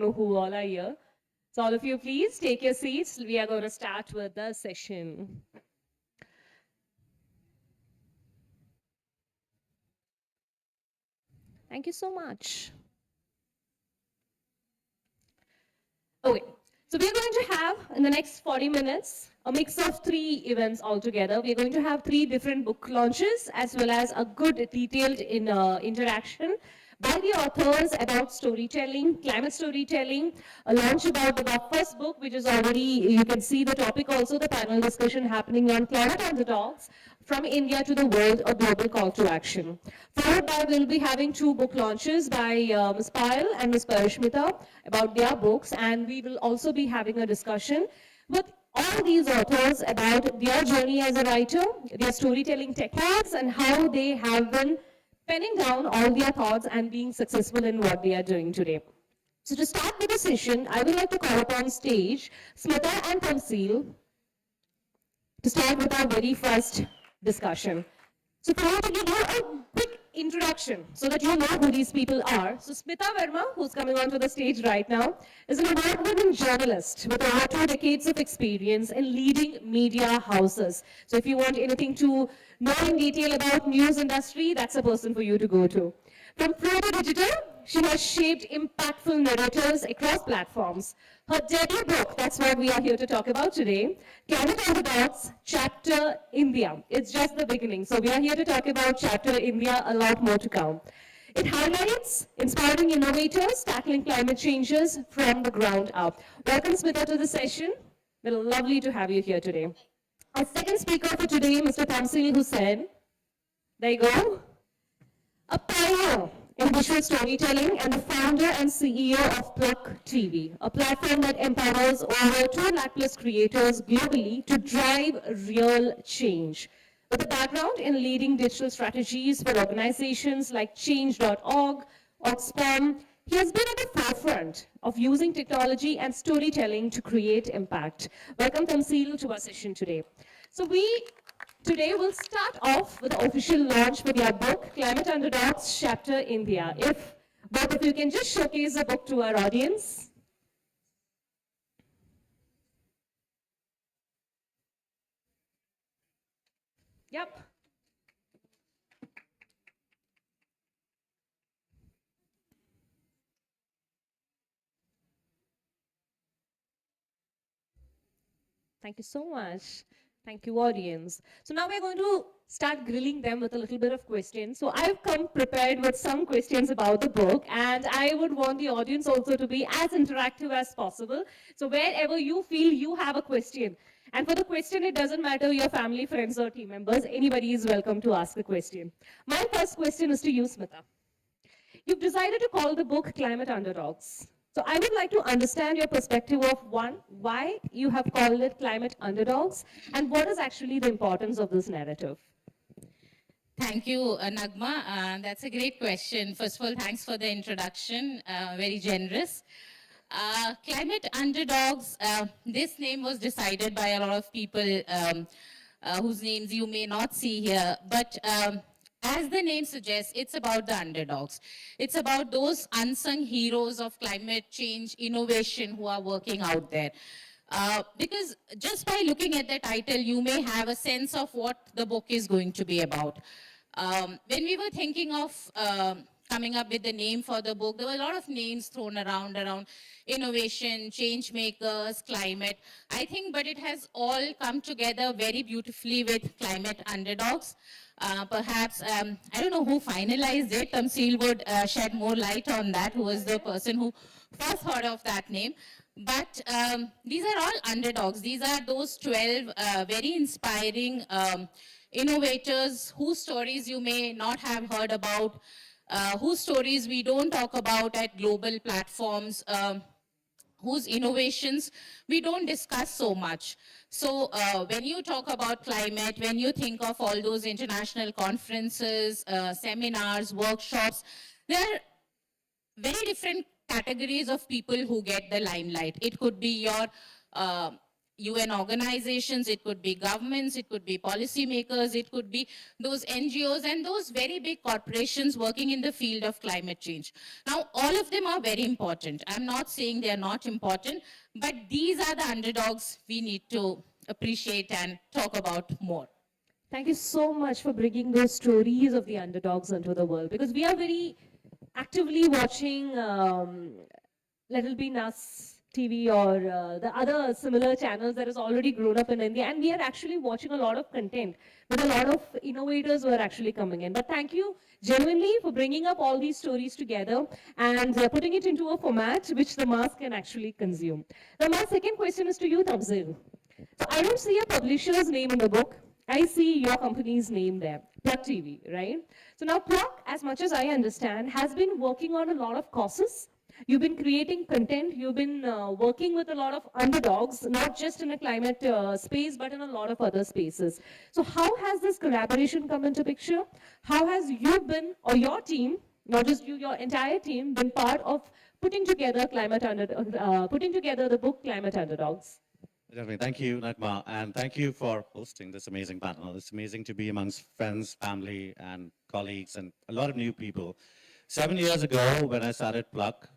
know who all are here. So all of you, please take your seats. We are going to start with the session. Thank you so much. Okay, so we're going to have in the next 40 minutes a mix of three events altogether. We're going to have three different book launches as well as a good detailed interaction by the authors about storytelling, climate storytelling, a launch about the first book, which is already, you can see the topic also, the panel discussion happening on climate underdogs, from India to the world, a global call to action. Followed by, we'll be having two book launches by Ms. Payal and Ms. Parishmita about their books, and we will also be having a discussion with all these authors about their journey as a writer, their storytelling techniques, and how they have been penning down all their thoughts and being successful in what they are doing today. So to start with the session, I would like to call upon stage Smita and Tamsil to start with our very first discussion. So for you to give you a quick introduction so that you know who these people are. So Smita Verma, who's coming onto the stage right now, is an award-winning journalist with over 2 decades of experience in leading media houses. So if you want anything to know in detail about news industry, that's a person for you to go to. From Proto Digital, she has shaped impactful narratives across platforms. Her debut book, that's what we are here to talk about today, Climate Underdogs, Chapter India. It's just the beginning. So we are here to talk about Chapter India, a lot more to come. It highlights inspiring innovators tackling climate changes from the ground up. Welcome, Smita, to the session. It's lovely to have you here today. Our second speaker for today, Mr. Tamsil Hussain. There you go. A pioneer in visual storytelling and the founder and CEO of Pluck TV, a platform that empowers over 2 lakh plus creators globally to drive real change. With a background in leading digital strategies for organizations like Change.org, Oxfam, he has been at the forefront of using technology and storytelling to create impact. Welcome, Tamsil, to our session today. So today we'll start off with the official launch for their book, Climate Underdogs, Chapter India. If both of you can just showcase the book to our audience. Yep. Thank you so much. Thank you, audience. So now we're going to start grilling them with a little bit of questions. So I've come prepared with some questions about the book, and I would want the audience also to be as interactive as possible. So wherever you feel you have a question, and for the question, it doesn't matter your family, friends, or team members, anybody is welcome to ask a question. My first question is to you, Smita. You've decided to call the book Climate Underdogs. So I would like to understand your perspective of one, why you have called it Climate Underdogs, and what is actually the importance of this narrative? Thank you, Nagma. That's a great question. First of all, thanks for the introduction. Very generous. Climate Underdogs, this name was decided by a lot of people whose names you may not see here, but as the name suggests, it's about the underdogs. It's about those unsung heroes of climate change innovation who are working out there. Because just by looking at the title, you may have a sense of what the book is going to be about. When we were thinking of coming up with the name for the book, there were a lot of names thrown around innovation, change makers, climate. I think, but it has all come together very beautifully with Climate Underdogs. Perhaps, I don't know who finalized it. Tamsil would shed more light on that, who was the person who first thought of that name. But these are all underdogs. These are those 12 very inspiring innovators whose stories you may not have heard about, whose stories we don't talk about at global platforms, whose innovations we don't discuss so much. So when you talk about climate, when you think of all those international conferences, seminars, workshops, there are very different categories of people who get the limelight. It could be your UN organizations, it could be governments, it could be policymakers, it could be those NGOs and those very big corporations working in the field of climate change. Now, all of them are very important. I'm not saying they're not important, but these are the underdogs we need to appreciate and talk about more. Thank you so much for bringing those stories of the underdogs into the world, because we are very actively watching Little Be Nas TV or the other similar channels that has already grown up in India, and we are actually watching a lot of content with a lot of innovators who are actually coming in. But thank you genuinely for bringing up all these stories together and putting it into a format which the mass can actually consume. Now, my second question is to you, Tabzil. So I don't see a publisher's name in the book. I see your company's name there, Plug TV, right? So now Plug, as much as I understand, has been working on a lot of causes. You've been creating content. You've been working with a lot of underdogs, not just in a climate space, but in a lot of other spaces. So how has this collaboration come into picture? How has you been, or your team, not just you, your entire team, been part of putting together putting together the book Climate Underdogs? Definitely. Thank you, Nagma, and thank you for hosting this amazing panel. It's amazing to be amongst friends, family, and colleagues, and a lot of new people. 7 years ago, when I started Pluck,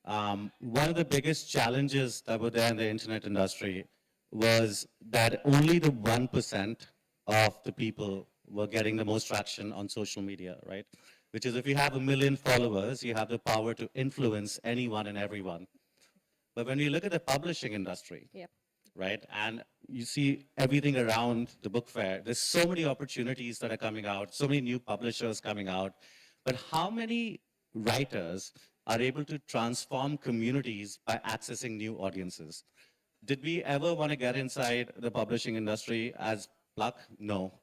one of the biggest challenges that were there in the internet industry was that only the 1% of the people were getting the most traction on social media, right? Which is if you have 1 million followers, you have the power to influence anyone and everyone. But when you look at the publishing industry, Yep. right? And you see everything around the book fair. There's so many opportunities that are coming out, so many new publishers coming out. But how many writers are able to transform communities by accessing new audiences? Did we ever want to get inside the publishing industry as Pluck? No.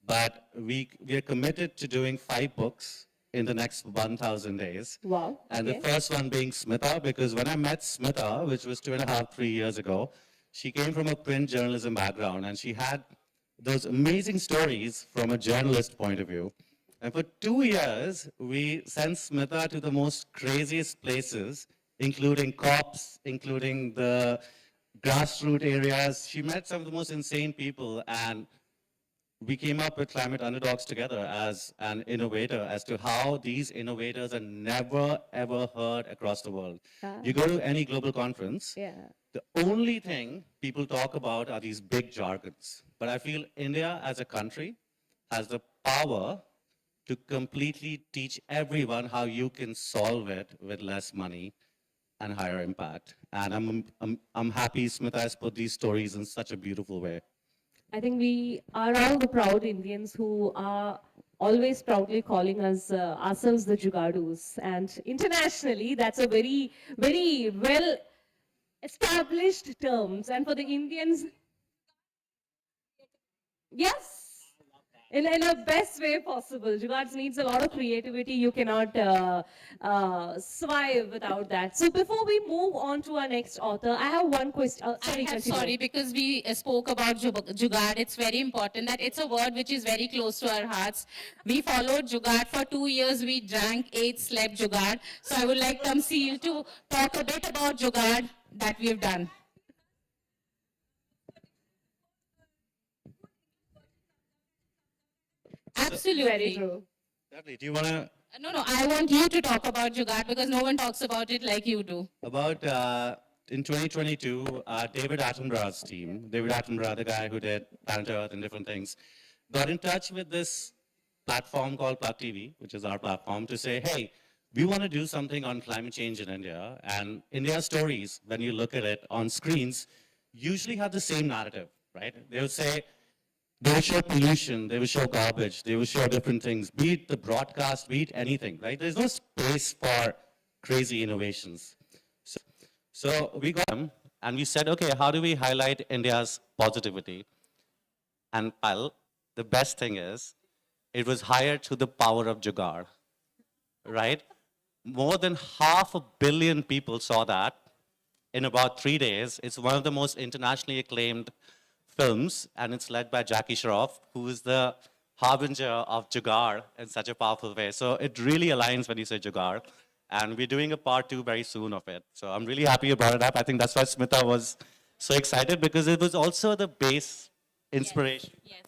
But we are committed to doing 5 books in the next 1,000 days. Wow. And Okay. the first one being Smita, because when I met Smita, which was 2.5, 3 years ago, she came from a print journalism background, and she had those amazing stories from a journalist point of view. And for 2 years, we sent Smita to the most craziest places, including COPs, including the grassroots areas. She met some of the most insane people, and we came up with Climate Underdogs together as an innovator as to how these innovators are never, ever heard across the world. You go to any global conference, Yeah. the only thing people talk about are these big jargons. But I feel India as a country has the power to completely teach everyone how you can solve it with less money and higher impact. And I'm happy Smita has put these stories in such a beautiful way. I think we are all the proud Indians who are always proudly calling us ourselves the Jugadus. And internationally, that's a very, very well established terms. And for the Indians, yes, in a best way possible. Jugads needs a lot of creativity. You cannot survive without that. So before we move on to our next author, I have one question. Sorry, because we spoke about Jugaad. It's very important that it's a word which is very close to our hearts. We followed Jugaad for 2 years. We drank, ate, slept Jugaad. So I would like Tamsil to talk a bit about Jugaad that we've done. Absolutely. Very true. Definitely. Do you want to No, I want you to talk about Jugaad because no one talks about it like you do. about in 2022, David Attenborough's team, David Attenborough, the guy who did Planet Earth and different things, got in touch with this platform called Plug TV, which is our platform, to say, hey, we want to do something on climate change in India. And India's stories, when you look at it on screens, usually have the same narrative, right? They would say, they will show pollution, they will show garbage, they will show different things, be it the broadcast, be it anything, right? There's no space for crazy innovations. So we got them and we said, okay, how do we highlight India's positivity? And Pal, the best thing is, it was hired through the power of Jugaad, right? More than 500 million people saw that in about 3 days. It's one of the most internationally acclaimed films, and it's led by Jackie Shroff, who is the harbinger of Jugaad in such a powerful way. So it really aligns when you say Jugaad. And we're doing a part 2 very soon of it. So I'm really happy about it. I think that's why Smita was So excited because it was also the base inspiration. Yes.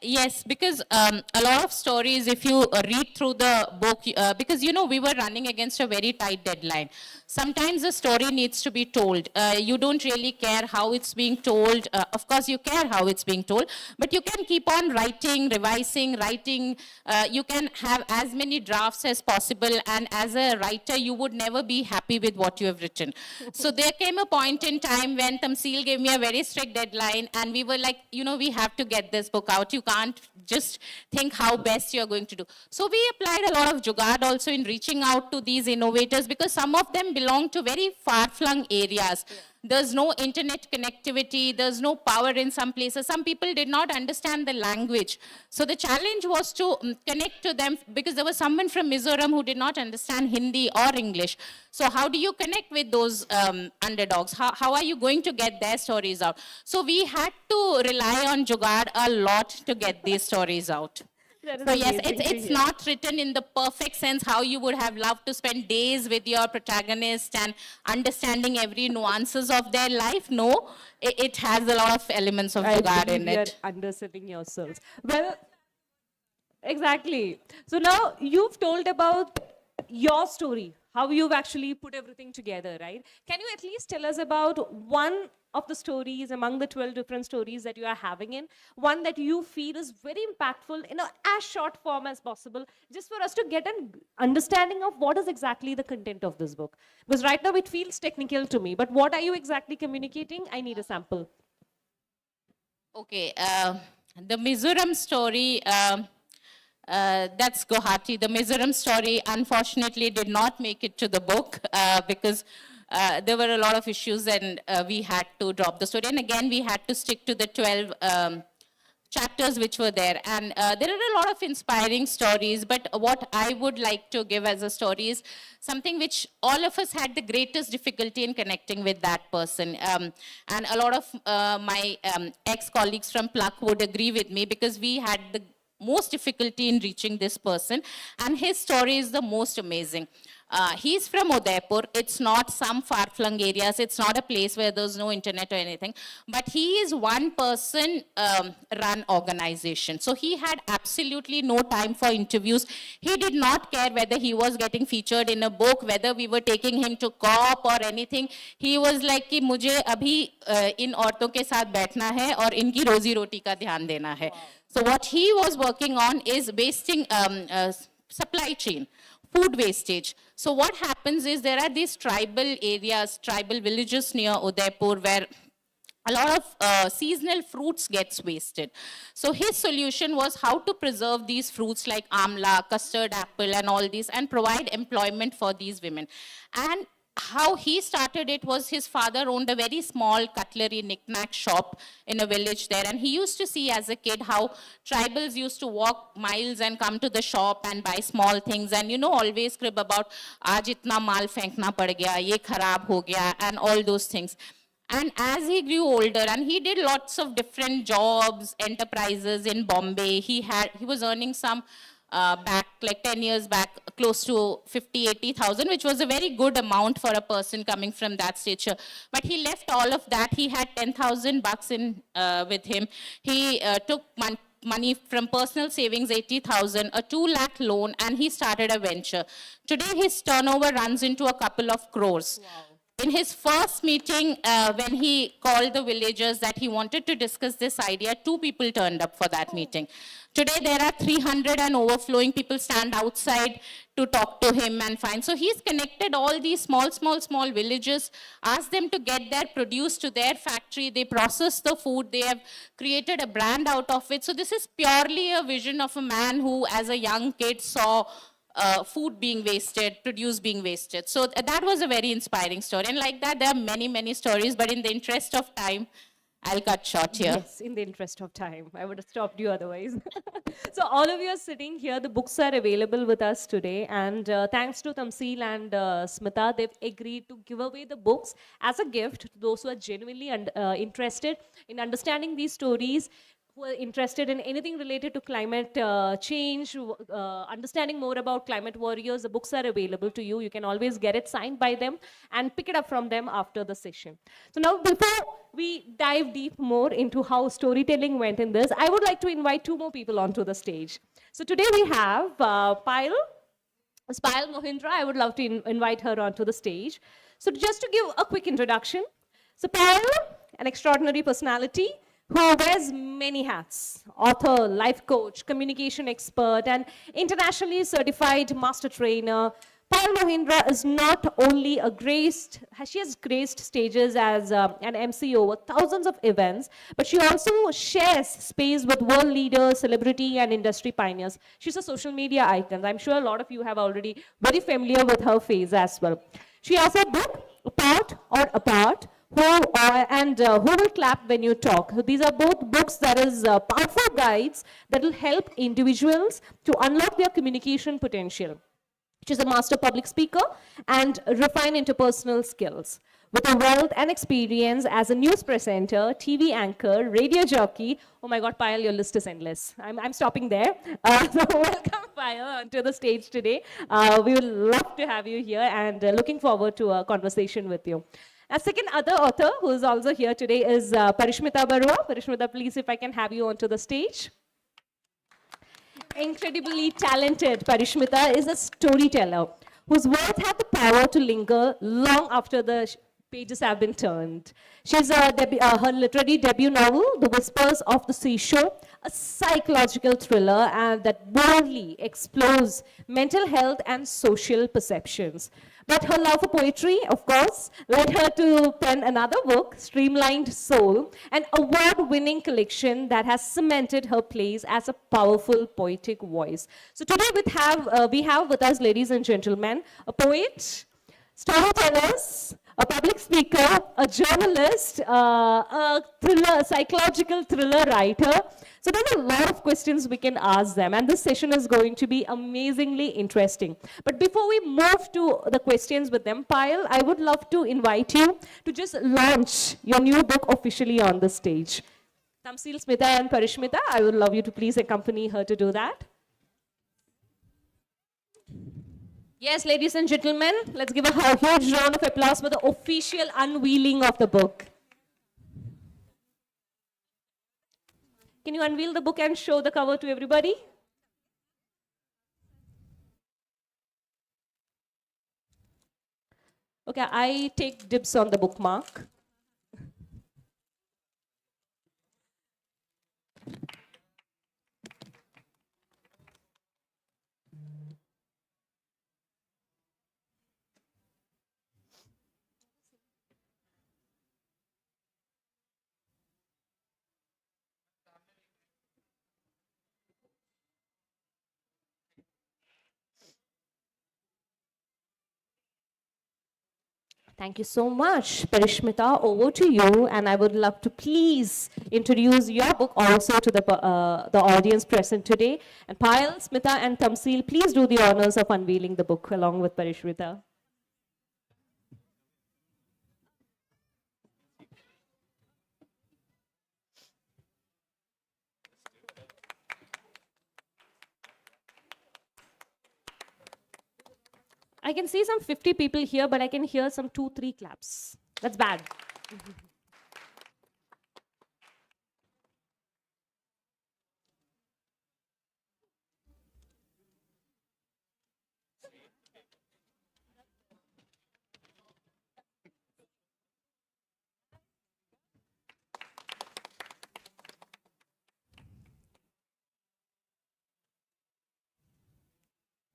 Yes, because a lot of stories, if you read through the book, because we were running against a very tight deadline. Sometimes the story needs to be told. You don't really care how it's being told. Of course, you care how it's being told, but you can keep on writing, revising, writing. You can have as many drafts as possible, and as a writer, you would never be happy with what you have written. So there came a point in time when Tamsil gave me a very strict deadline, and we were like, we have to get this book out. You can't just think how best you're going to do. So we applied a lot of jugaad also in reaching out to these innovators, because some of them belong to very far-flung areas. Yeah. There's no internet connectivity, there's no power in some places. Some people did not understand the language. So the challenge was to connect to them, because there was someone from Mizoram who did not understand Hindi or English. So how do you connect with those underdogs? How are you going to get their stories out? So we had to rely on jugaad a lot to get these stories out. So yes, it's not written in the perfect sense how you would have loved to spend days with your protagonist and understanding every nuances of their life. No, it has a lot of elements of jugaad in it. You're underselling yourselves. Well, exactly. So now you've told about your story, how you've actually put everything together, right? Can you at least tell us about one of the stories among the 12 different stories that you are having in, one that you feel is very impactful in as short form as possible, just for us to get an understanding of what is exactly the content of this book? Because right now it feels technical to me, but what are you exactly communicating? I need a sample. Okay, the Mizoram story, that's Guwahati. The Mizoram story, unfortunately, did not make it to the book because there were a lot of issues, and we had to drop the story. And again, we had to stick to the 12 chapters which were there. And there are a lot of inspiring stories, but what I would like to give as a story is something which all of us had the greatest difficulty in connecting with that person. And a lot of my ex-colleagues from Pluck would agree with me, because we had the most difficulty in reaching this person, and his story is the most amazing. He's from Udaipur. It's not some far-flung areas. It's not a place where there's no internet or anything. But he is one person run organization. So he had absolutely no time for interviews. He did not care whether he was getting featured in a book, whether we were taking him to COP or anything. He was like कि मुझे अभी इन औरतों के साथ बैठना है और इनकी रोजी रोटी का ध्यान देना है. So what he was working on is wasting supply chain, food wastage. So what happens is there are these tribal areas, tribal villages near Udaipur where a lot of seasonal fruits gets wasted. So his solution was how to preserve these fruits like amla, custard apple and all these, and provide employment for these women. And how he started it was his father owned a very small cutlery knick-knack shop in a village there, and he used to see as a kid how tribals used to walk miles and come to the shop and buy small things, and always crib about aaj itna maal fenkna pad gaya, ye kharab ho gaya, and all those things. And as he grew older, and he did lots of different jobs, enterprises in Bombay, he was earning some back, like 10 years back, close to 50,000-80,000, which was a very good amount for a person coming from that stature. But he left all of that. He had 10,000 bucks in with him. He took money from personal savings, 80,000, a 2 lakh loan, and he started a venture. Today, his turnover runs into a couple of crores. Wow. In his first meeting, when he called the villagers that he wanted to discuss this idea, 2 people turned up for that meeting. Today, there are 300 and overflowing. People stand outside to talk to him and find. So he's connected all these small villages, asked them to get their produce to their factory. They process the food. They have created a brand out of it. So this is purely a vision of a man who, as a young kid, saw food being wasted, produce being wasted. So that was a very inspiring story. And like that, there are many stories, but in the interest of time, I'll cut short here. Yes, in the interest of time. I would have stopped you otherwise. So all of you are sitting here. The books are available with us today. And thanks to Tamsil and Smita, they've agreed to give away the books as a gift to those who are genuinely interested in understanding these stories who are interested in anything related to climate change, understanding more about climate warriors, the books are available to you. You can always get it signed by them and pick it up from them after the session. So now, before we dive deep more into how storytelling went in this, I would like to invite two more people onto the stage. So today we have Payal Mohindra. I would love to invite her onto the stage. So just to give a quick introduction, so Payal, an extraordinary personality who wears many hats: author, life coach, communication expert, and internationally certified master trainer. Payal Mohindra is not only she has graced stages as an MC over thousands of events, but she also shares space with world leaders, celebrity, and industry pioneers. She's a social media icon. I'm sure a lot of you have already very familiar with her face as well. She has a book, Apart or Apart, who will clap when you talk. These are both books that is powerful guides that will help individuals to unlock their communication potential. She's a master public speaker and refine interpersonal skills. With a wealth and experience as a news presenter, TV anchor, radio jockey. Oh my God, Payal, your list is endless. I'm stopping there. So welcome, Payal, onto the stage today. We would love to have you here and looking forward to a conversation with you. A second other author who is also here today is Parishmita Barua. Parishmita, please, if I can have you onto the stage. Incredibly talented Parishmita is a storyteller whose words have the power to linger long after the pages have been turned. She's her literary debut novel, The Whispers of the Seashore, a psychological thriller that boldly explores mental health and social perceptions. But her love for poetry, of course, led her to pen another book, Streamlined Soul, an award-winning collection that has cemented her place as a powerful poetic voice. So today we have with us, ladies and gentlemen, a poet, storytellers, a public speaker, a journalist, a psychological thriller writer. So there's a lot of questions we can ask them, and this session is going to be amazingly interesting. But before we move to the questions with them, Payal, I would love to invite you to just launch your new book officially on the stage. Tamsil, Smita, and Parishmita, I would love you to please accompany her to do that. Yes, ladies and gentlemen, let's give a huge round of applause for the official unveiling of the book. Can you unveil the book and show the cover to everybody? Okay, I take dibs on the bookmark. Thank you so much, Parishmita. Over to you, and I would love to please introduce your book also to the audience present today. And Payal, Smita, and Tamsil, please do the honors of unveiling the book along with Parishmita. I can see some 50 people here, but I can hear some 2, 3 claps. That's bad.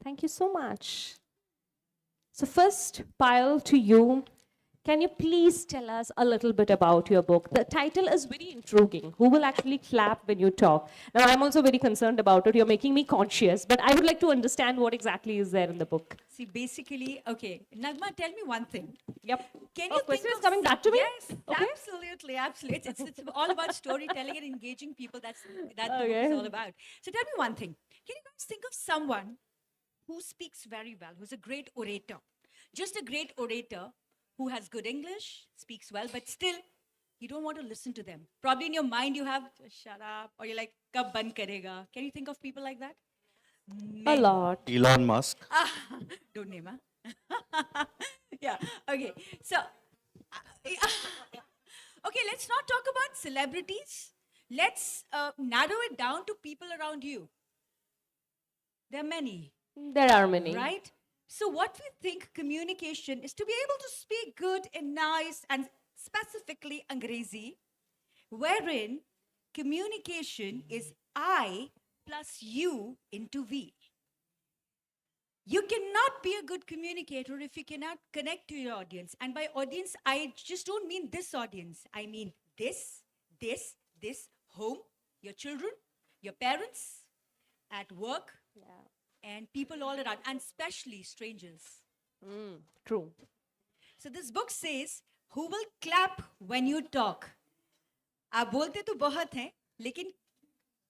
Thank you so much. So first, Payal, to you, can you please tell us a little bit about your book? The title is very intriguing. Who will actually clap when you talk? Now, I'm also very concerned about it. You're making me conscious, but I would like to understand what exactly is there in the book. See, basically, okay, Nagma, tell me one thing. Yep. Can you question think is of coming back to me? Yes, Okay. absolutely, absolutely. It's all about storytelling and engaging people. That the book Okay. is all about. So tell me one thing. Can you guys think of someone who speaks very well, who's a great orator? Just a great orator who has good English, speaks well, but still you don't want to listen to them. Probably in your mind you have, shut up, or you're like, kab band karega. Can you think of people like that? A lot. Elon Musk. Ah, don't name, huh? Yeah, okay. So, okay, let's not talk about celebrities. Let's narrow it down to people around you. There are many, There are many. right? So, what we think communication is to be able to speak good and nice and specifically Angrezi, wherein communication is I plus you into we. You cannot be a good communicator if you cannot connect to your audience. And by audience, I just don't mean this audience. I mean this, home, your children, your parents, at work, and people all around, and especially strangers. True. So this book says, who will clap when you talk? आप बोलते तो बहुत हैं, लेकिन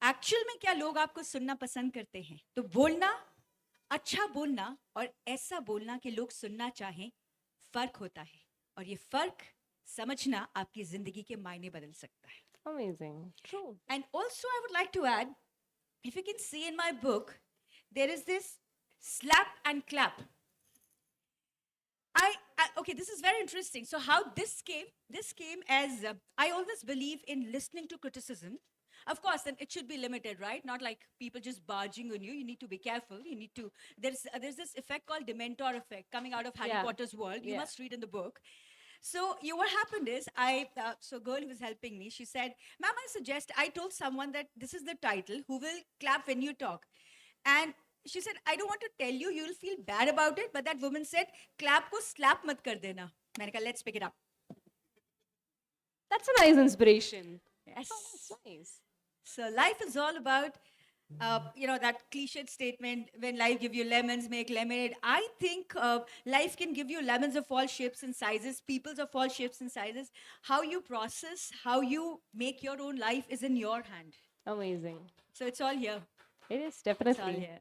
actual में क्या लोग आपको सुनना पसंद करते हैं? तो बोलना, अच्छा बोलना और ऐसा बोलना कि लोग सुनना चाहें, फर्क होता है. और ये फर्क समझना आपकी जिंदगी के मायने बदल सकता है. Amazing. True. And also I would like to add, if you can see in my book, there is this slap and clap. Okay, this is very interesting. So how this came as, I always believe in listening to criticism. Of course, then it should be limited, right? Not like people just barging on you. You need to be careful. You need to, there's this effect called Dementor effect coming out of Harry Yeah. Potter's world. You Yeah. must read in the book. So what happened is, so a girl who was helping me, she said, ma'am, I told someone that this is the title, who will clap when you talk. And she said, I don't want to tell you, you'll feel bad about it. But that woman said, clap ko slap mat kar dena. Maine kaha, let's pick it up. That's a nice inspiration. Yes. That's nice. So life is all about, that cliched statement, when life give you lemons, make lemonade. I think life can give you lemons of all shapes and sizes, peoples of all shapes and sizes. How you process, how you make your own life is in your hand. Amazing. So it's all here. It is It's all definitely. here.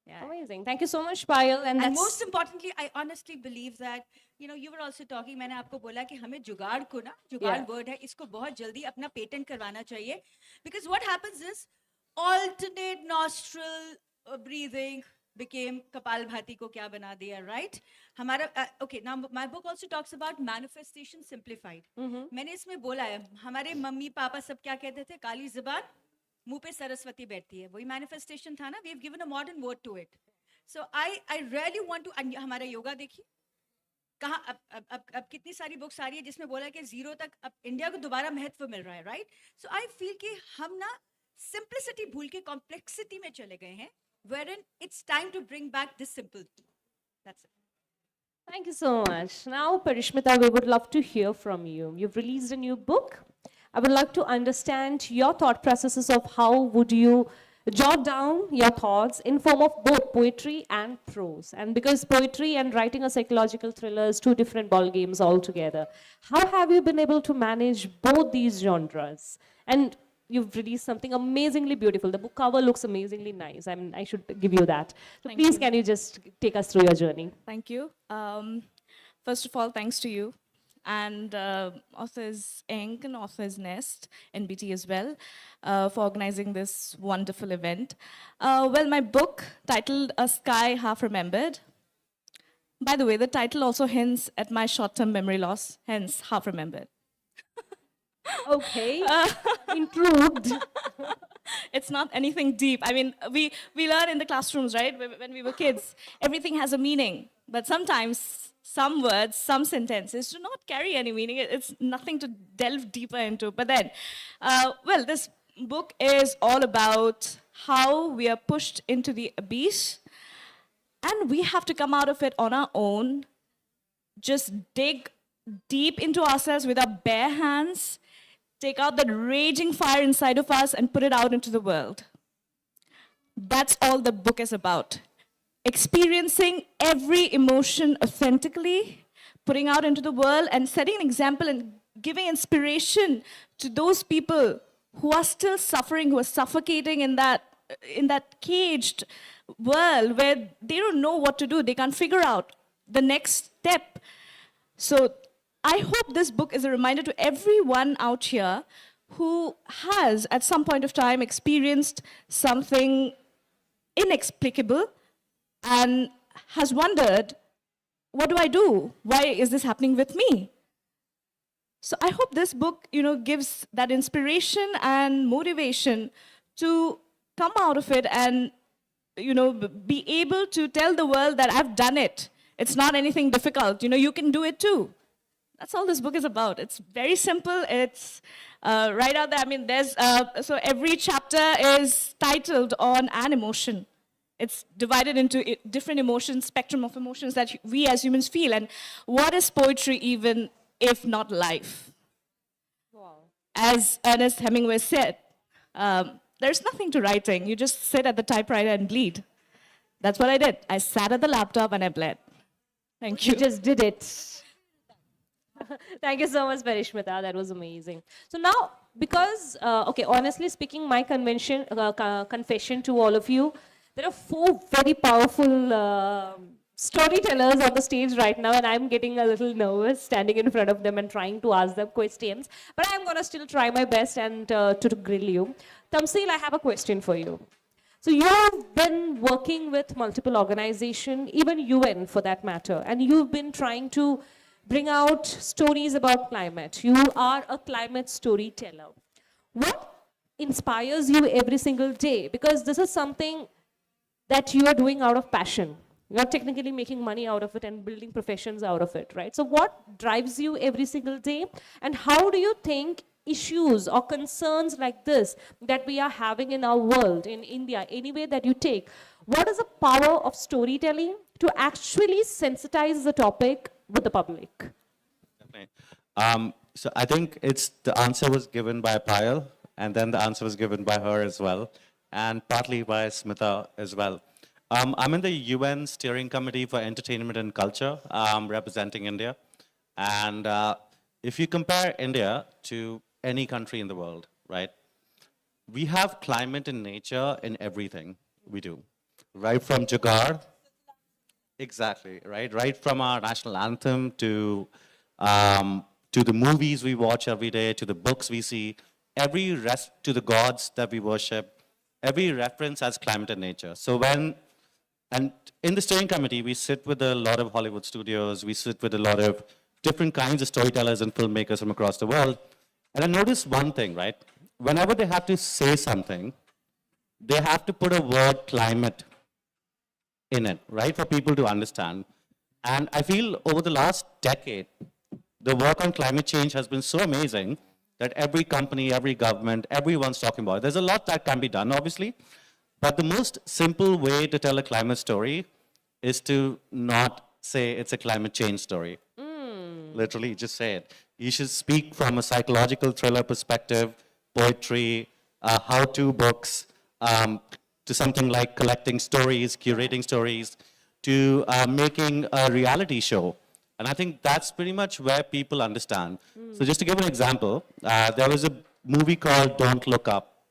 Yeah. Amazing. Thank you so much, Payal. And And that's most importantly, I honestly believe that, you were also talking, मैंने आपको बोला कि हमें जुगाड़ को ना, जुगाड़ Yeah. word है, इसको बहुत जल्दी अपना पेटेंट करवाना चाहिए. Because what happens is, alternate nostril breathing became Kapalbhati को क्या बना दिया, right? हमारा, okay, now my book also talks about manifestation simplified. मैंने इसमें बोला है, हमारे मम्मी पापा सब क्या कहते थे, काली ज़ुबान मुंह पे सरस्वती बैठती है, वही manifestation था ना. We have given a modern word to it. So I really want to, हमारा योगा देखिए, कहाँ अब कितनी सारी बुक्स आ रही है जिसमें बोला है कि जीरो तक अब इंडिया को दोबारा महत्व मिल रहा है, राइट? सो आई फील कि हम ना सिंप्लिसिटी भूल के कॉम्प्लेक्सिटी में चले गए हैं, wherein it's time to bring back this simple. That's it. Thank you so much. Now, Parishmita, we would love to hear from you. You've released a new book. I would like to understand your thought processes of how would you jot down your thoughts in form of both poetry and prose. And because poetry and writing a psychological thriller is two different ball games altogether, how have you been able to manage both these genres? And you've released something amazingly beautiful. The book cover looks amazingly nice. I mean, I should give you that. So Thank please, you. can you just take us through your journey? Thank you. First of all, thanks to you and Authors Inc. and Authors Nest, NBT as well, for organizing this wonderful event. Well, my book titled A Sky Half Remembered. By the way, the title also hints at my short-term memory loss, hence half remembered. Okay, intrigued. It's not anything deep. I mean, we learn in the classrooms, right? When we were kids, everything has a meaning. But sometimes some words, some sentences do not carry any meaning. It's nothing to delve deeper into. But then, well, this book is all about how we are pushed into the abyss and we have to come out of it on our own, just dig deep into ourselves with our bare hands, take out that raging fire inside of us and put it out into the world. That's all the book is about. Experiencing every emotion authentically, putting out into the world and setting an example and giving inspiration to those people who are still suffering, who are suffocating in that caged world where they don't know what to do. They can't figure out the next step. So I hope this book is a reminder to everyone out here who has, at some point of time, experienced something inexplicable and has wondered, what do I do? Why is this happening with me? So I hope this book, gives that inspiration and motivation to come out of it and, be able to tell the world that I've done it. It's not anything difficult. You can do it too. That's all this book is about. It's very simple. It's right out there. I mean, so every chapter is titled on an emotion. It's divided into different emotions, spectrum of emotions that we as humans feel. And what is poetry even if not life? Wow. As Ernest Hemingway said, there's nothing to writing. You just sit at the typewriter and bleed. That's what I did. I sat at the laptop and I bled. Thank you. You just did it. Thank you so much, Parishmita. That was amazing. So now, because, honestly speaking, my confession to all of you, there are 4 very powerful storytellers on the stage right now, and I'm getting a little nervous standing in front of them and trying to ask them questions. But I'm going to still try my best and to grill you. Tamsil, I have a question for you. So you've been working with multiple organizations, even UN for that matter, and you've been trying to bring out stories about climate. You are a climate storyteller. What inspires you every single day? Because this is something that you are doing out of passion. You're technically making money out of it and building professions out of it, right? So what drives you every single day? And how do you think issues or concerns like this that we are having in our world, in India, any way that you take, what is the power of storytelling to actually sensitize the topic with the public? Definitely. So I think the answer was given by Payal, and then the answer was given by her as well, and partly by Smita as well. I'm in the UN Steering Committee for Entertainment and Culture, representing India. And if you compare India to any country in the world, right, we have climate and nature in everything we do, right from Jugaad. Exactly, right? Right from our national anthem to the movies we watch every day, to the books we see, to the gods that we worship, every reference has climate and nature. So and in the steering committee, we sit with a lot of Hollywood studios, we sit with a lot of different kinds of storytellers and filmmakers from across the world. And I noticed one thing, right? Whenever they have to say something, they have to put a word climate in it, right, for people to understand. And I feel over the last decade, the work on climate change has been so amazing that every company, every government, everyone's talking about it. There's a lot that can be done, obviously, but the most simple way to tell a climate story is to not say it's a climate change story. Literally, just say it. You should speak from a psychological thriller perspective, poetry, how-to books, to something like collecting stories, curating stories, to making a reality show. And I think that's pretty much where people understand. So just to give an example, there was a movie called Don't Look Up,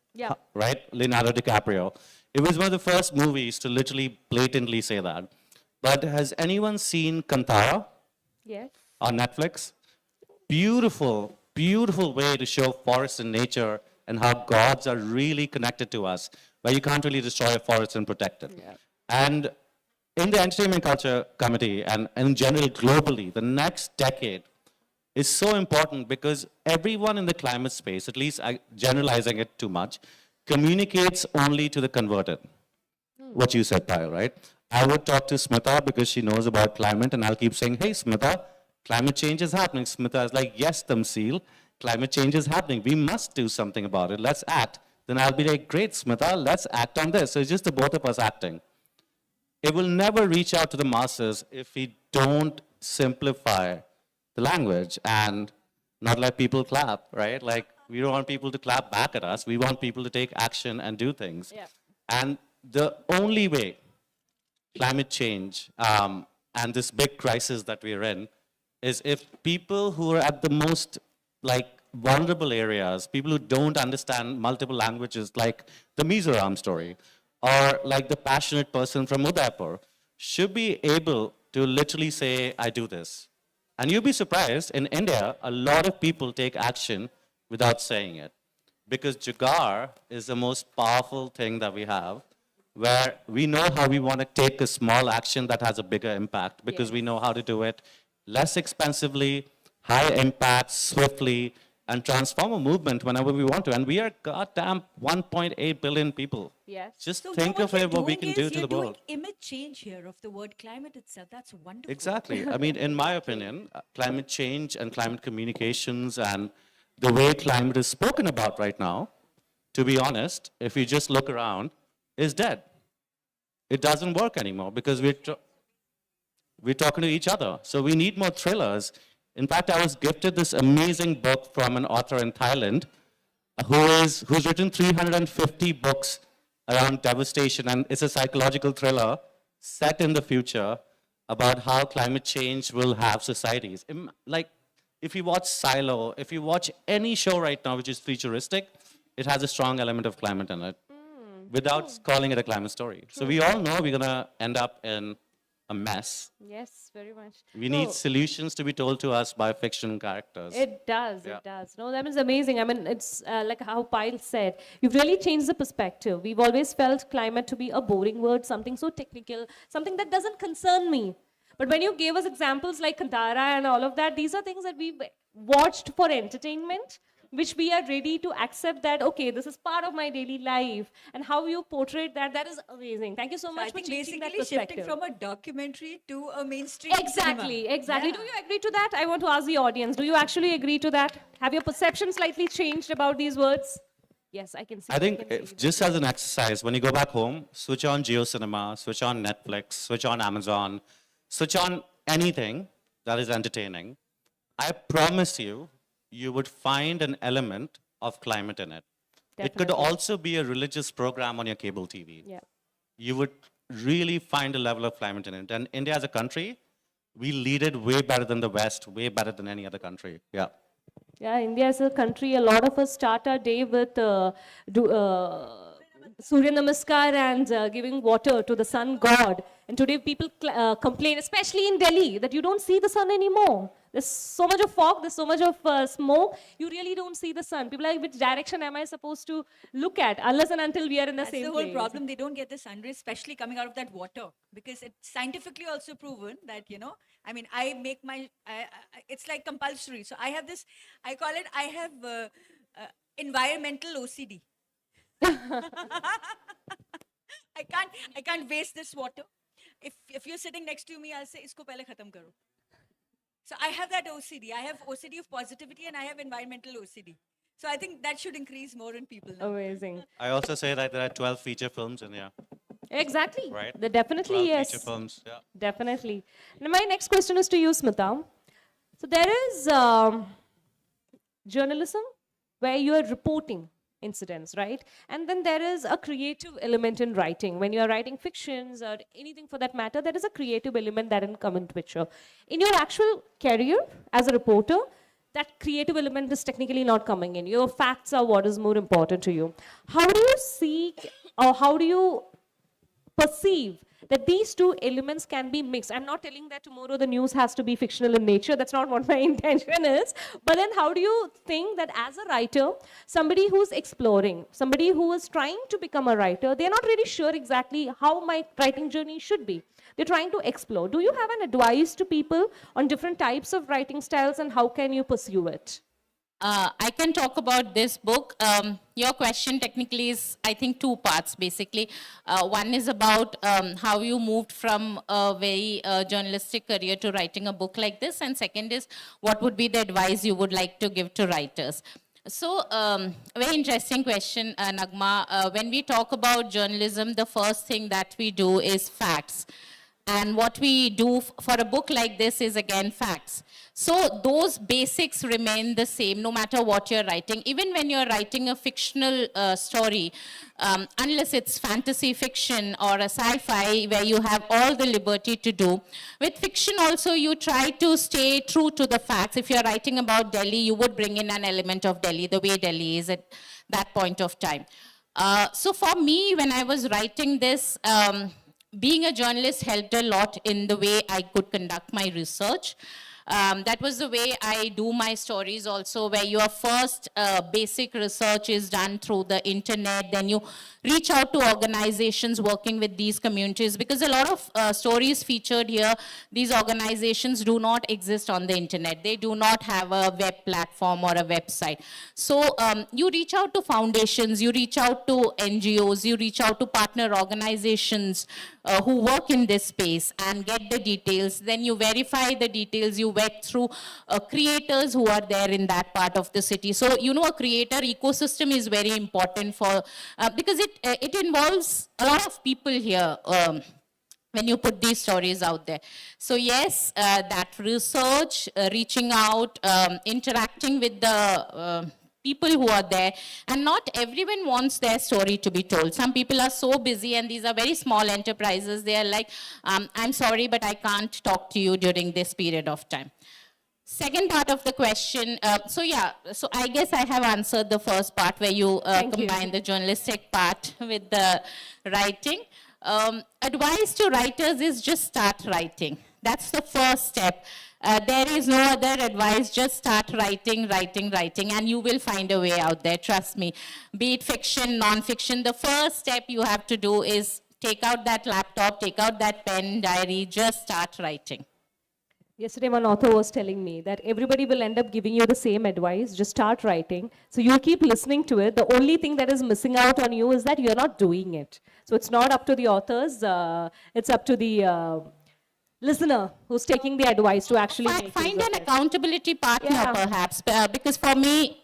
right? Leonardo DiCaprio. It was one of the first movies to literally blatantly say that. But has anyone seen Kantara? Yes. On Netflix? Beautiful, beautiful way to show forests and nature and how gods are really connected to us, where you can't really destroy a forest and protect it. Yeah. And in the Entertainment Culture Committee and in general globally, the next decade is so important because everyone in the climate space, at least generalizing it too much, communicates only to the converted. What you said, Payal, right? I would talk to Smita because she knows about climate, and I'll keep saying, hey, Smita, climate change is happening. Smita is like, yes, Tamsil, climate change is happening. We must do something about it. Let's act. Then I'll be like, great, Smita, let's act on this. So it's just the both of us acting. It will never reach out to the masses if we don't simplify the language and not let people clap, right? Like, we don't want people to clap back at us. We want people to take action and do things. Yeah. And the only way climate change and this big crisis that we're in is if people who are at the most vulnerable areas, people who don't understand multiple languages, like the Mizoram story, or like the passionate person from Udaipur, should be able to literally say, I do this. And you'll be surprised, in India, a lot of people take action without saying it. Because Jugaad is the most powerful thing that we have, where we know how we want to take a small action that has a bigger impact, because we know how to do it less expensively, high impact, swiftly, and transform a movement whenever we want to. And we are goddamn 1.8 billion people. Yes. Just So think what of you're it, what we doing can do is to the you're doing world. image change here of the word climate itself. That's wonderful. Exactly. I mean, in my opinion, climate change and climate communications and the way climate is spoken about right now, to be honest, if you just look around, is dead. It doesn't work anymore because we're talking to each other. So we need more thrillers. In fact, I was gifted this amazing book from an author in Thailand who's written 350 books around devastation, and it's a psychological thriller set in the future about how climate change will have societies. Like, if you watch Silo, if you watch any show right now which is futuristic, it has a strong element of climate in it, without calling it a climate story. So we all know we're gonna end up in a mess. Yes, very much. We No, need solutions to be told to us by fiction characters. It does, Yeah. it does. No, that is amazing. I mean, it's like how Pyle said, you've really changed the perspective. We've always felt climate to be a boring word, something so technical, something that doesn't concern me. But when you gave us examples like Kantara and all of that, these are things that we've watched for entertainment, which we are ready to accept that, okay, this is part of my daily life. And how you portrayed that, that is amazing. Thank you so So much I for think changing that basically perspective. shifting from a documentary to a mainstream Exactly, cinema. exactly. Yeah. Do you agree to that? I want to ask the audience. Do you actually agree to that? Have your perception slightly changed about these words? Yes, I can see. I think can see if, just as an exercise, when you go back home, switch on GeoCinema, switch on Netflix, switch on Amazon, switch on anything that is entertaining. I promise you, you would find an element of climate in it. It could Definitely. also be a religious program on your cable TV. Yeah. You would really find a level of climate in it. And India as a country, we lead it way better than the West, way better than any other country. Yeah. Yeah, India is a country, a lot of us start our day with Surya Namaskar and giving water to the sun god. And today people complain, especially in Delhi, that you don't see the sun anymore. There's so much of fog, there's so much of smoke, you really don't see the sun. People are like, which direction am I supposed to look at? Unless and until we are in the That's same the whole place. problem. They don't get the sun rays, especially coming out of that water, because it's scientifically also proven that, you know, I mean, I make my, it's like compulsory. So I have this, I call it, I have environmental OCD. I can't waste this water. If you're sitting next to me, I'll say, isko pehle khatam karo. So I have that OCD. I have OCD of positivity and I have environmental OCD. So I think that should increase more in people now. Amazing. I also say that there are 12 feature films in here, Exactly. right? The definitely 12 yes. feature films, yeah. Definitely. Now, my next question is to you, Smita. So there is journalism where you are reporting incidents, right? And then there is a creative element in writing. When you are writing fictions or anything for that matter, there is a creative element that can come into picture. In your actual career as a reporter, that creative element is technically not coming in. Your facts are what is more important to you. How do you seek or how do you perceive that these two elements can be mixed? I'm not telling that tomorrow the news has to be fictional in nature. That's not what my intention is. But then how do you think that as a writer, somebody who's exploring, somebody who is trying to become a writer, they're not really sure exactly how my writing journey should be. They're trying to explore. Do you have an advice to people on different types of writing styles and how can you pursue it? I can talk about this book. Your question technically is, I think, two parts, basically. One is about how you moved from a very journalistic career to writing a book like this. And second is, what would be the advice you would like to give to writers? So, very interesting question, Nagma. When we talk about journalism, the first thing that we do is facts. And what we do for a book like this is, again, facts. So those basics remain the same no matter what you're writing. Even when you're writing a fictional story, unless it's fantasy fiction or a sci-fi where you have all the liberty to do. With fiction also, you try to stay true to the facts. If you're writing about Delhi, you would bring in an element of Delhi, the way Delhi is at that point of time. So for me, when I was writing this, being a journalist helped a lot in the way I could conduct my research. That was the way I do my stories also, where your first basic research is done through the internet, then you reach out to organizations working with these communities, because a lot of stories featured here, these organizations do not exist on the internet. They do not have a web platform or a website. So you reach out to foundations, you reach out to NGOs, you reach out to partner organizations who work in this space and get the details. Then you verify the details, you vet through creators who are there in that part of the city. So, you know, a creator ecosystem is very important for, because it involves a lot of people here. When you put these stories out there. So yes, that research, reaching out, interacting with the people who are there, and not everyone wants their story to be told. Some people are so busy, and these are very small enterprises. They are like, I'm sorry, but I can't talk to you during this period of time. Second part of the question, so I guess I have answered the first part where you combine the journalistic part with the writing. Advice to writers is just start writing. That's the first step. There is no other advice, just start writing, and you will find a way out there, trust me. Be it fiction, non-fiction, the first step you have to do is take out that laptop, take out that pen, diary, just start writing. Yesterday, one author was telling me that everybody will end up giving you the same advice, just start writing. So you'll keep listening to it. The only thing that is missing out on you is that you're not doing it. So it's not up to the authors, it's up to the listener who's taking the advice to actually Find an accountability partner, perhaps, because for me,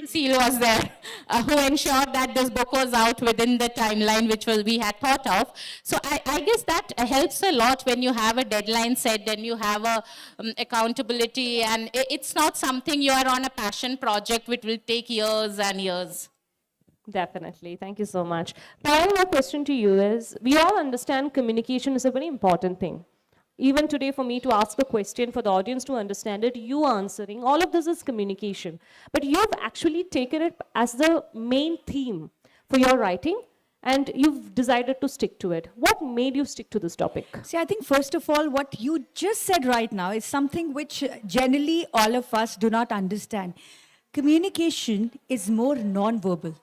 Seal was there, who ensured that this book was out within the timeline which we had thought of. So I guess that helps a lot when you have a deadline set and you have a accountability, and it's not something you are on a passion project which will take years and years. Definitely. Thank you so much. Payal, my question to you is, we all understand communication is a very important thing. Even today, for me to ask a question, for the audience to understand it, you answering, all of this is communication. But you've actually taken it as the main theme for your writing, and you've decided to stick to it. What made you stick to this topic? See, I think first of all, what you just said right now is something which generally all of us do not understand. Communication is more non-verbal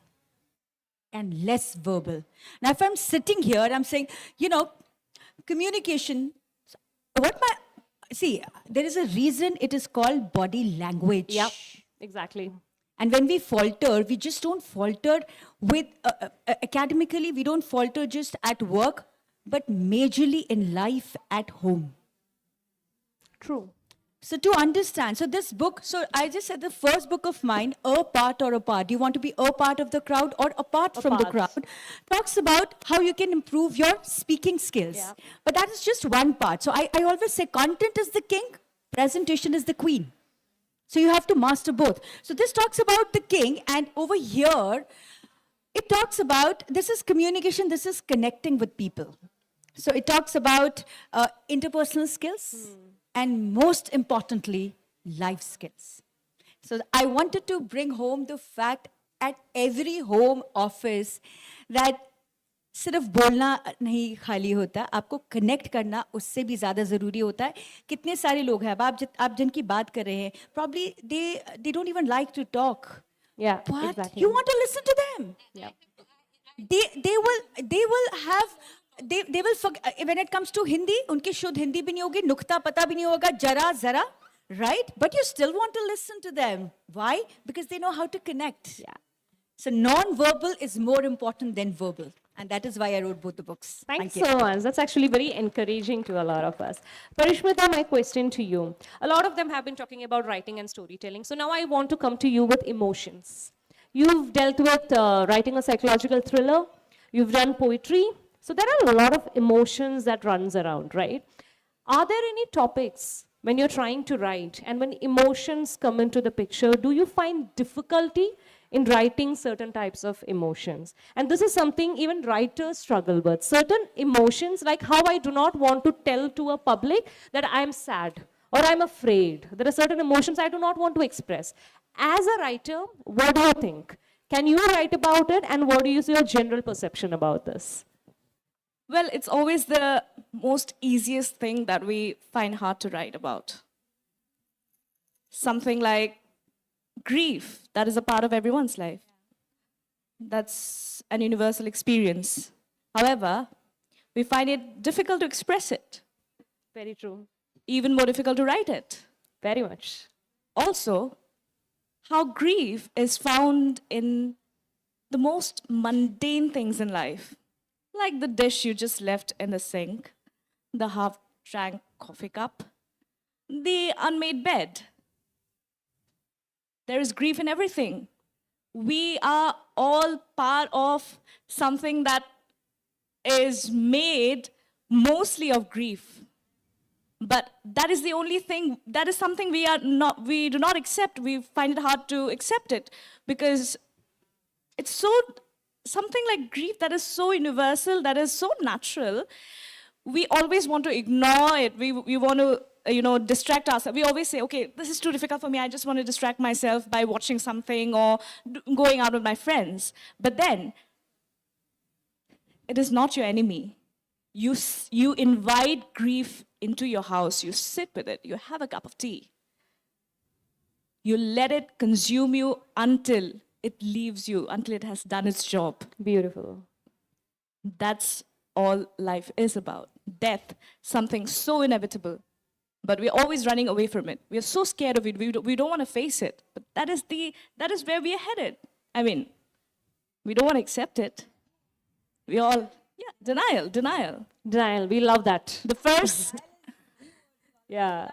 and less verbal. Now, if I'm sitting here, I'm saying, you know, communication, there is a reason it is called body language. Yeah, exactly. And when we falter, we just don't falter with, academically, we don't falter just at work, but majorly in life at home. True. So to understand, so this book, so I just said the first book of mine, A Part or a Part, do you want to be a part of the crowd or apart from the crowd, talks about how you can improve your speaking skills. Yeah. But that is just one part. So I always say content is the king, presentation is the queen. So you have to master both. So this talks about the king, and over here, it talks about, this is communication, this is connecting with people. So it talks about interpersonal skills. And most importantly, life skills. So I wanted to bring home the fact at every home office that सिर्फ बोलना नहीं खाली होता, आपको connect करना उससे भी ज़्यादा ज़रूरी होता है. कितने सारे लोग हैं, अब आप जिनकी बात कर रहे हैं, probably they don't even like to talk. Yeah, but exactly. you want to listen to them. Yeah. They will have. They will forget, when it comes to Hindi, उनकी शुद्ध हिंदी भी नहीं होगी, नुक्ता पता भी नहीं होगा, जरा जरा, right? But you still want to listen to them. Why? Because they know how to connect. Yeah. So non-verbal is more important than verbal. And that is why I wrote both the books. Thanks so much. That's actually very encouraging to a lot of us. Parishmita, my question to you. A lot of them have been talking about writing and storytelling. So now I want to come to you with emotions. You've dealt with writing a psychological thriller. You've done poetry. So there are a lot of emotions that runs around, right? Are there any topics when you're trying to write and when emotions come into the picture, do you find difficulty in writing certain types of emotions? And this is something even writers struggle with. Certain emotions, like how I do not want to tell to a public that I'm sad or I'm afraid. There are certain emotions I do not want to express. As a writer, what do you think? Can you write about it, and what is your general perception about this? Well, it's always the most easiest thing that we find hard to write about. something like grief. That is a part of everyone's life. That's an universal experience. However, we find it difficult to express it, Very true. even more difficult to write it. Very much. Also, how grief is found in the most mundane things in life, like the dish you just left in the sink, the half drank coffee cup, the unmade bed. There is grief in everything. We are all part of something that is made mostly of grief. But that is the only thing, that is something we do not accept. We find it hard to accept it because it's so, something like grief that is so universal, that is so natural. We always want to ignore it. We want to, distract ourselves. We always say, okay, this is too difficult for me. I just want to distract myself by watching something or going out with my friends. But then, it is not your enemy. You invite grief into your house. You sit with it. You have a cup of tea. You let it consume you until it leaves you, until it has done its job. Beautiful. That's all life is about. Death, something so inevitable. But we're always running away from it. We're so scared of it. We don't want to face it. But that is where we are headed. I mean, we don't want to accept it. We all, denial. Denial. We love that. The first, Yeah.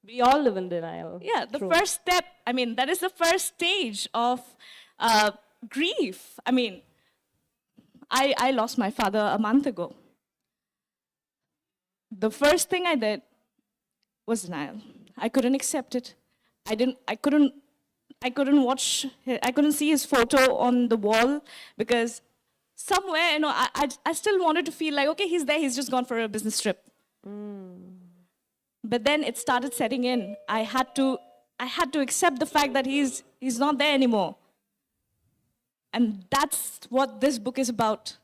We all live in denial. the True. first step, I mean, that is the first stage of grief. I mean, I lost my father a month ago. The first thing I did was denial. I couldn't accept it. I couldn't see his photo on the wall because somewhere, I still wanted to feel like, okay, he's there, he's just gone for a business trip. But then it started setting in. I had to accept the fact that he's not there anymore. And that's what this book is about.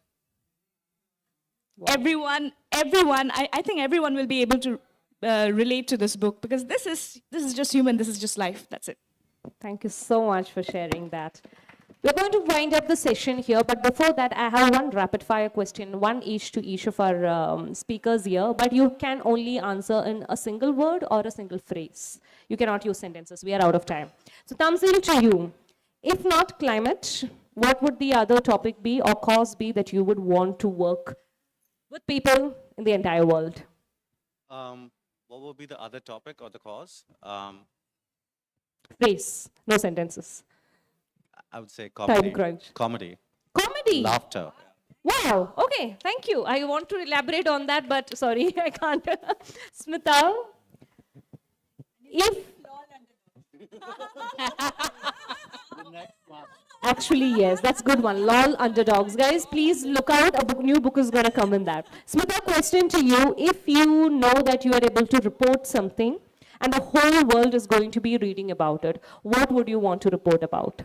Everyone, I think everyone will be able to relate to this book because this is just human, this is just life, that's it. Thank you so much for sharing that. We're going to wind up the session here, but before that, I have one rapid fire question, one each to each of our speakers here, but you can only answer in a single word or a single phrase. You cannot use sentences. We are out of time. So, Tamsil, to you. If not climate, what would the other topic be or cause be that you would want to work with people in the entire world? What would be the other topic or the cause? Phrase, no sentences. I would say Time comedy. crunch. Comedy. Comedy. Laughter. Wow. Okay. Thank you. I want to elaborate on that, but sorry, I can't. Smita, if actually yes, that's good one. LOL Underdogs, guys. Please look out. New book is gonna come in that. Smita, question to you: if you know that you are able to report something, and the whole world is going to be reading about it, what would you want to report about?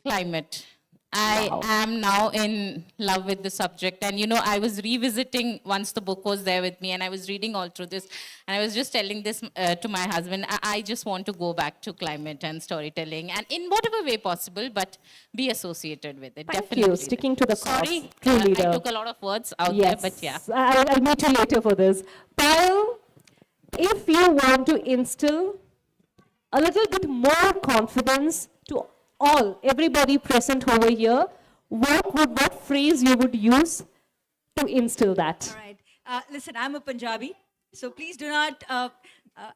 Climate. I Wow. am now in love with the subject. And I was revisiting once the book was there with me, and I was reading all through this. And I was just telling this to my husband, I just want to go back to climate and storytelling, and in whatever way possible, but be associated with it. Thank Definitely. you. Sticking to the cause. Sorry, True leader. I took a lot of words out Yes. there, but yeah. I'll meet you later for this. Payal, if you want to instill a little bit more confidence to everybody present over here, what phrase you would use to instill that? All right. Listen, I'm a Punjabi, so please do not.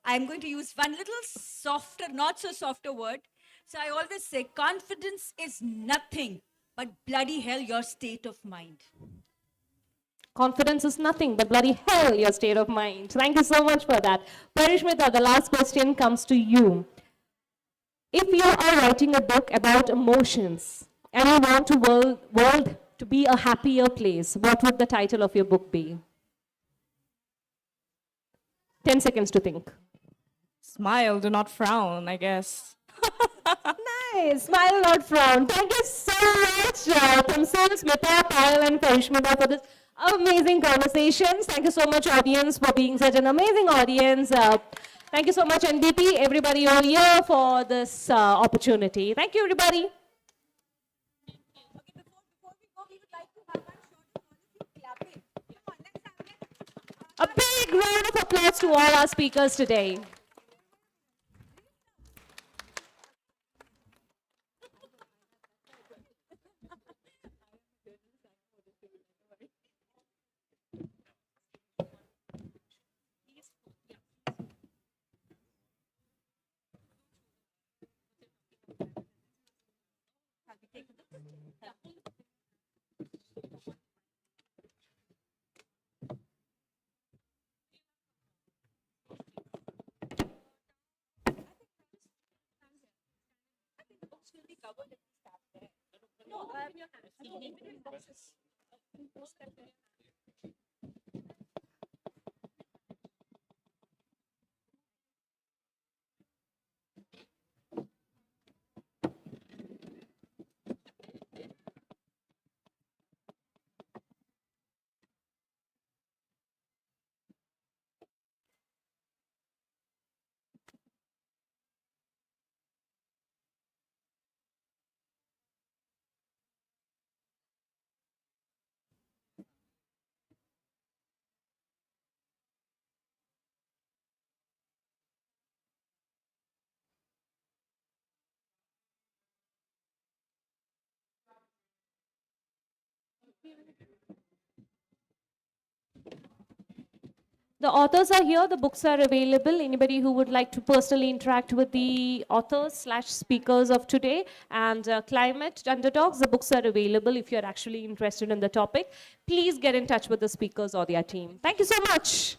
I'm going to use one little softer, not so softer word. So I always say, confidence is nothing but bloody hell your state of mind. Confidence is nothing but bloody hell your state of mind. Thank you so much for that. Parishmita, the last question comes to you. If you are writing a book about emotions and you want the world to be a happier place, what would the title of your book be? 10 seconds to think. Smile, do not frown, I guess. Nice. Smile, not frown. Thank you so much, Tamsil, Smita, Payal, and Parishmita for this amazing conversations. Thank you so much, audience, for being such an amazing audience. Thank you so much, NBP, everybody over here for this opportunity. Thank you, everybody. A big round of applause to all our speakers today. The authors are here, the books are available. Anybody who would like to personally interact with the authors slash speakers of today and Climate Underdogs, the books are available if you're actually interested in the topic. Please get in touch with the speakers or their team. Thank you so much.